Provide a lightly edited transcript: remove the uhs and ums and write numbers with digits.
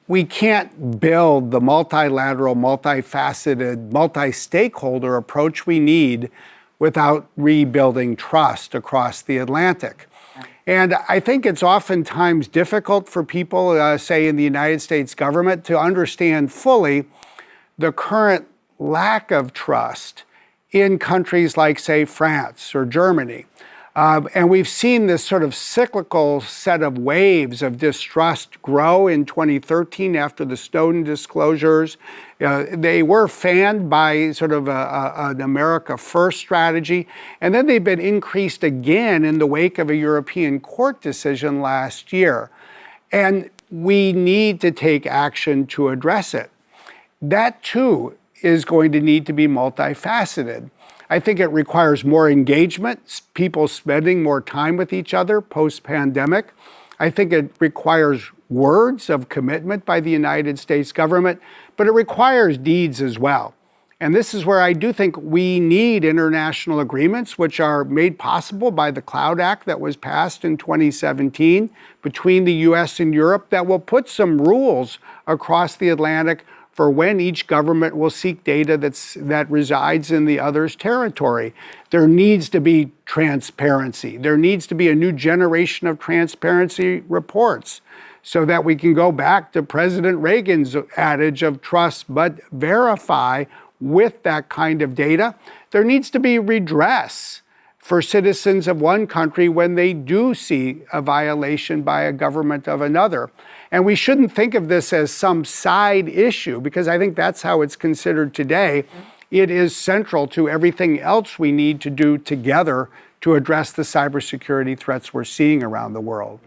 we can't build the multilateral, multifaceted, multi-stakeholder approach we need without rebuilding trust across the Atlantic. And I think it's oftentimes difficult for people, say in the United States government, to understand fully the current lack of trust in countries like, say, France or Germany. And we've seen this sort of cyclical set of waves of distrust grow in 2013 after the Snowden disclosures. They were fanned by sort of an America First strategy, and then they've been increased again in the wake of a European court decision last year. And we need to take action to address it. That, too, is going to need to be multifaceted. I think it requires more engagement, people spending more time with each other post-pandemic. I think it requires words of commitment by the United States government, but it requires deeds as well. And this is where I do think we need international agreements, which are made possible by the Cloud Act that was passed in 2017 between the US and Europe, that will put some rules across the Atlantic for when each government will seek data that resides in the other's territory. There needs to be transparency. There needs to be a new generation of transparency reports so that we can go back to President Reagan's adage of trust but verify with that kind of data. There needs to be redress for citizens of one country when they do see a violation by a government of another. And we shouldn't think of this as some side issue, because I think that's how it's considered today. It is central to everything else we need to do together to address the cybersecurity threats we're seeing around the world.